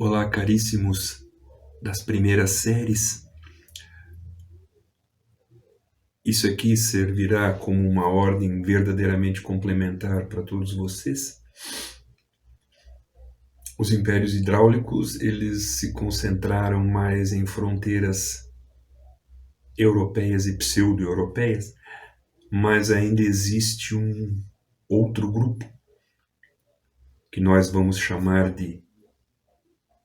Olá, caríssimos das primeiras séries. Isso aqui servirá como uma ordem verdadeiramente complementar para todos vocês. Os impérios hidráulicos, eles se concentraram mais em fronteiras europeias e pseudo-europeias, mas ainda existe um outro grupo que nós vamos chamar de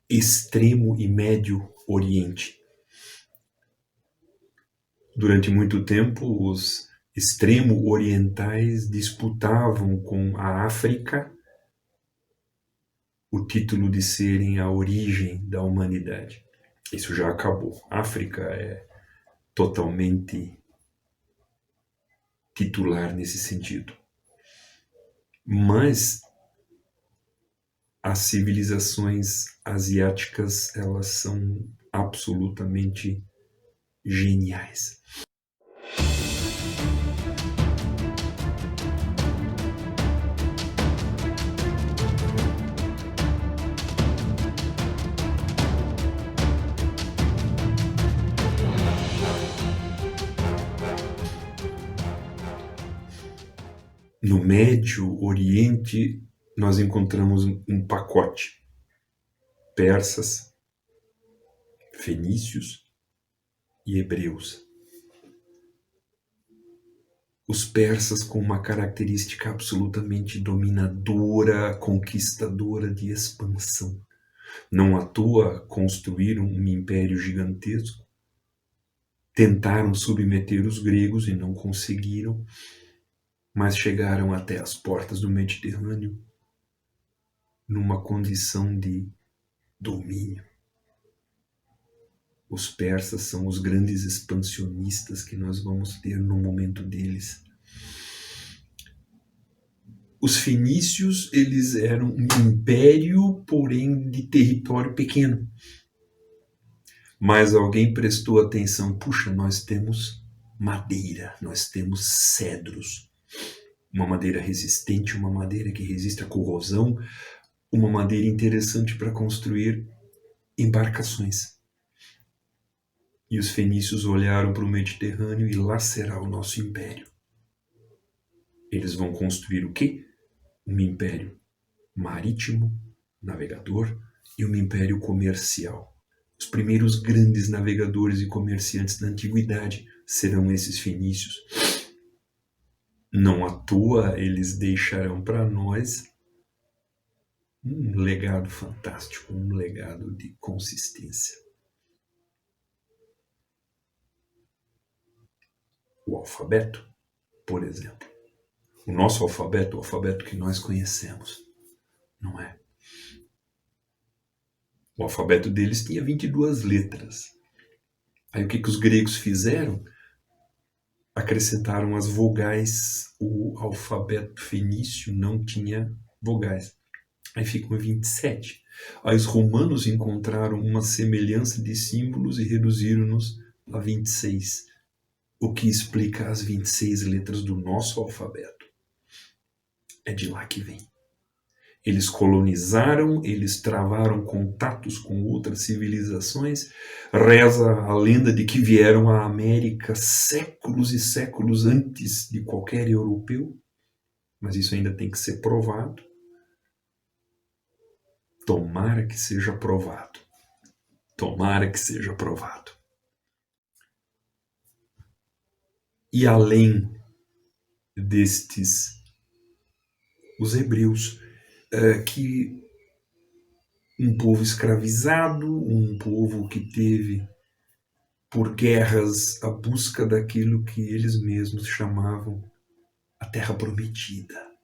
Extremo e Médio Oriente. Durante muito tempo, os extremo-orientais disputavam com a África o título de serem a origem da humanidade. Isso já acabou. A África é totalmente titular nesse sentido. Mas as civilizações asiáticas, elas são absolutamente geniais. No Médio Oriente, nós encontramos um pacote: persas, fenícios e hebreus. Os persas com uma característica absolutamente dominadora, conquistadora de expansão. Não à toa construíram um império gigantesco. Tentaram submeter os gregos e não conseguiram, mas chegaram até as portas do Mediterrâneo numa condição de domínio. Os persas são os grandes expansionistas que nós vamos ter no momento deles. Os fenícios, eles eram um império, porém de território pequeno. Mas alguém prestou atenção: puxa, nós temos madeira, nós temos cedros. Uma madeira resistente, uma madeira que resiste à corrosão, uma madeira interessante para construir embarcações. E os fenícios olharam para o Mediterrâneo e lá será o nosso império. Eles vão construir o quê? Um império marítimo, navegador, e um império comercial. Os primeiros grandes navegadores e comerciantes da antiguidade serão esses fenícios. Não à toa eles deixarão para nós um legado fantástico, um legado de consistência. O alfabeto, por exemplo. O nosso alfabeto, o alfabeto que nós conhecemos, não é? O alfabeto deles tinha 22 letras. Aí o que os gregos fizeram? Acrescentaram as vogais. O alfabeto fenício não tinha vogais. Aí ficam 27. Aí os romanos encontraram uma semelhança de símbolos e reduziram-nos a 26. O que explica as 26 letras do nosso alfabeto. É de lá que vem. Eles colonizaram, eles travaram contatos com outras civilizações. Reza a lenda de que vieram à América séculos e séculos antes de qualquer europeu. Mas isso ainda tem que ser provado. Tomara que seja provado. Tomara que seja provado. E além destes, os hebreus, que um povo escravizado, um povo que teve por guerras a busca daquilo que eles mesmos chamavam a Terra Prometida.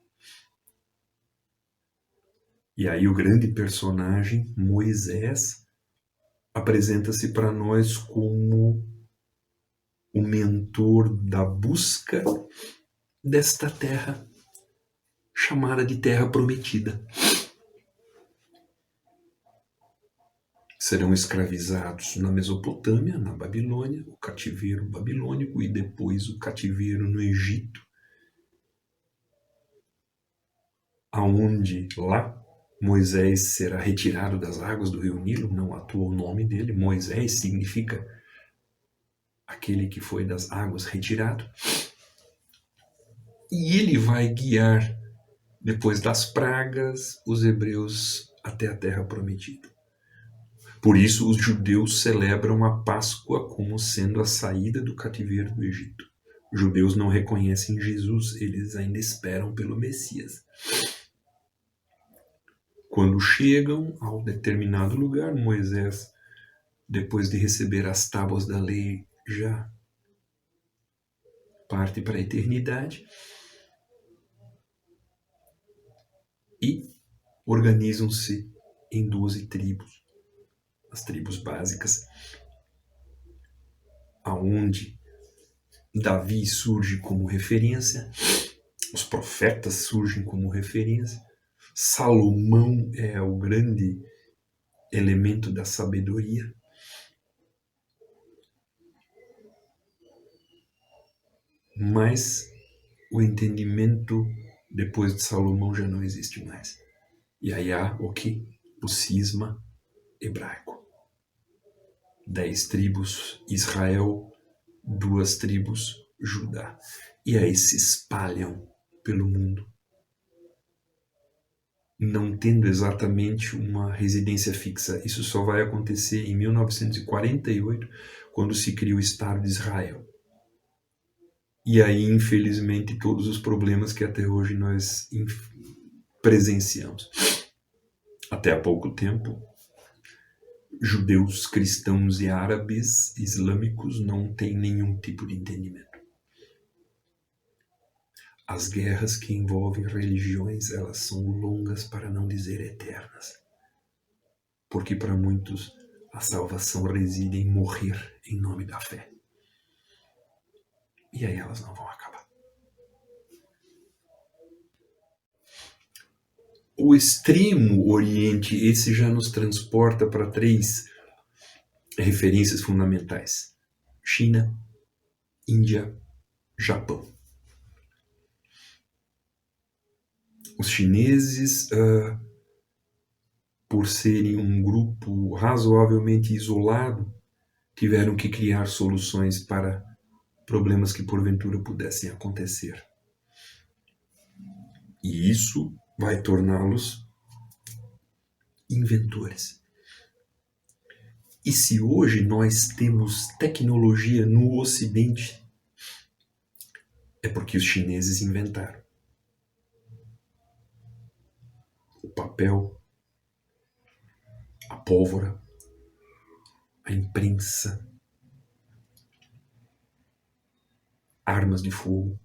E aí o grande personagem, Moisés, apresenta-se para nós como o mentor da busca desta terra chamada de Terra Prometida. Serão escravizados na Mesopotâmia, na Babilônia, o cativeiro babilônico, e depois o cativeiro no Egito, aonde lá Moisés será retirado das águas do rio Nilo, não à toa o nome dele. Moisés significa aquele que foi das águas retirado. E ele vai guiar, depois das pragas, os hebreus até a terra prometida. Por isso, os judeus celebram a Páscoa como sendo a saída do cativeiro do Egito. Os judeus não reconhecem Jesus, eles ainda esperam pelo Messias. Quando chegam ao determinado lugar, Moisés, depois de receber as tábuas da lei, já parte para a eternidade e organizam-se em 12 tribos. As tribos básicas, aonde Davi surge como referência, os profetas surgem como referência, Salomão é o grande elemento da sabedoria. Mas o entendimento depois de Salomão já não existe mais. E aí há o que? O cisma hebraico. 10 tribos Israel, 2 tribos Judá. E aí se espalham pelo mundo, não tendo exatamente uma residência fixa. Isso só vai acontecer em 1948, quando se cria o Estado de Israel. E aí, infelizmente, todos os problemas que até hoje nós presenciamos. Até há pouco tempo, judeus, cristãos e árabes islâmicos não têm nenhum tipo de entendimento. As guerras que envolvem religiões, elas são longas, para não dizer eternas. Porque para muitos a salvação reside em morrer em nome da fé. E aí elas não vão acabar. O extremo oriente, esse já nos transporta para 3 referências fundamentais: China, Índia, Japão. Os chineses, por serem um grupo razoavelmente isolado, tiveram que criar soluções para problemas que porventura pudessem acontecer. E isso vai torná-los inventores. E se hoje nós temos tecnologia no Ocidente, é porque os chineses inventaram. O papel, a pólvora, a imprensa, armas de fogo.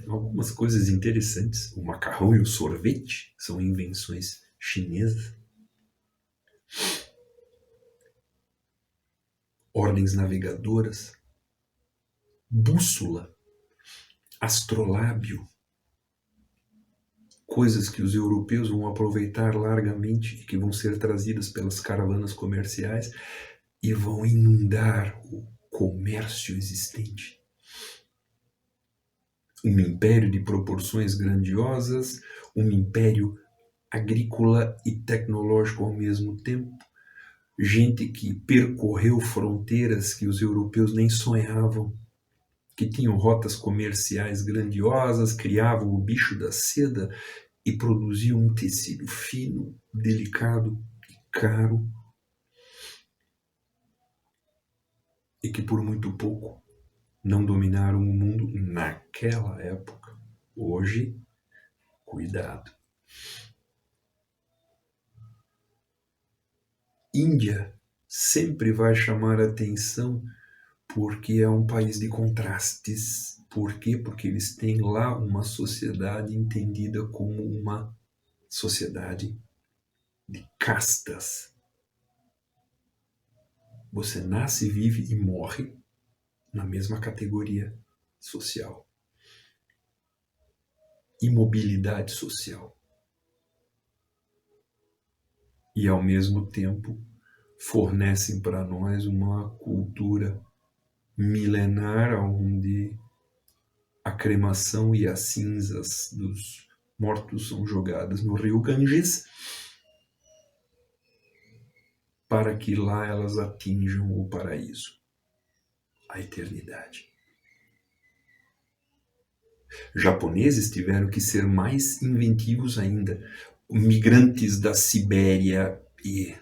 Algumas coisas interessantes. O macarrão e o sorvete são invenções chinesas. Ordens navegadoras, bússola, astrolábio, coisas que os europeus vão aproveitar largamente e que vão ser trazidas pelas caravanas comerciais e vão inundar o comércio existente. Um império de proporções grandiosas, um império agrícola e tecnológico ao mesmo tempo, gente que percorreu fronteiras que os europeus nem sonhavam, que tinham rotas comerciais grandiosas, criavam o bicho da seda e produziam um tecido fino, delicado e caro, e que por muito pouco não dominaram o mundo naquela época. Hoje, cuidado. Índia sempre vai chamar a atenção porque é um país de contrastes. Por quê? Porque eles têm lá uma sociedade entendida como uma sociedade de castas. Você nasce, vive e morre na mesma categoria social. Imobilidade social. E, ao mesmo tempo, fornecem para nós uma cultura milenar onde a cremação e as cinzas dos mortos são jogadas no rio Ganges para que lá elas atinjam o paraíso, a eternidade. Japoneses tiveram que ser mais inventivos ainda. Migrantes da Sibéria e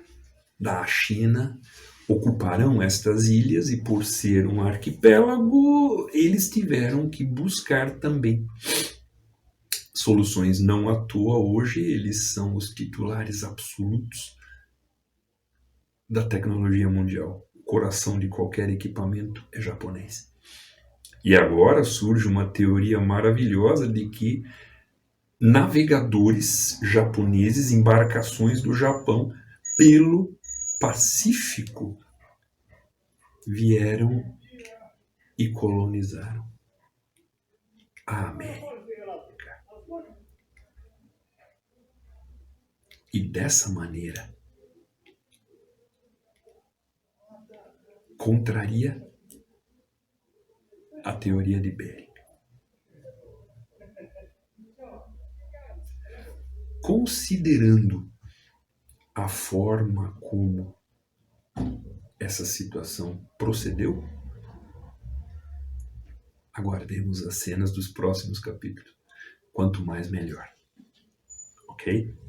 da China ocuparam estas ilhas e, por ser um arquipélago, eles tiveram que buscar também soluções. Não à toa, hoje eles são os titulares absolutos da tecnologia mundial. O coração de qualquer equipamento é japonês. E agora surge uma teoria maravilhosa de que navegadores japoneses, embarcações do Japão, pelo Pacífico, vieram e colonizaram a América. E dessa maneira, contraria a teoria de Bering. Considerando a forma como essa situação procedeu, aguardemos as cenas dos próximos capítulos. Quanto mais, melhor. Ok?